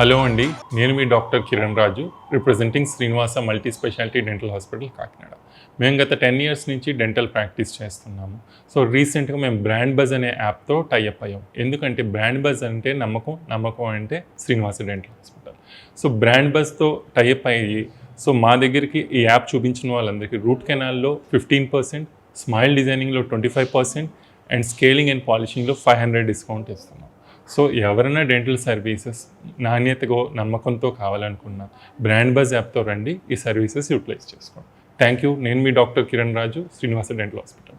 Hello అండి, నేను మీ doctor Kiran Raju, representing Srinivasa multi speciality dental hospital Kakinada. మేము గత 10 ఇయర్స్ నుంచి డెంటల్ ప్రాక్టీస్ చేస్తున్నాము. సో రీసెంట్గా మేము బ్రాండ్ బజ్ అనే యాప్తో టైఅప్ అయ్యాం. ఎందుకంటే బ్రాండ్ బజ్ అంటే నమ్మకం, నమ్మకం అంటే Srinivasa dental hospital. So brand బజ్తో టైఅప్ అయ్యి మా దగ్గరికి ఈ యాప్ చూపించిన వాళ్ళందరికీ రూట్ కెనాల్లో 15%, స్మైల్ డిజైనింగ్లో 25% అండ్ స్కేలింగ్ అండ్ పాలిషింగ్లో 500 డిస్కౌంట్ ఇస్తున్నాం. సో ఎవరైనా డెంటల్ సర్వీసెస్ నాణ్యతగా నమ్మకంతో కావాలనుకున్న బ్రాండ్ బజ్ యాప్తో రండి, ఈ సర్వీసెస్ యూటిలైజ్ చేసుకోండి. Thank you. నేను మీ doctor Kiran Raju, Srinivasa dental hospital.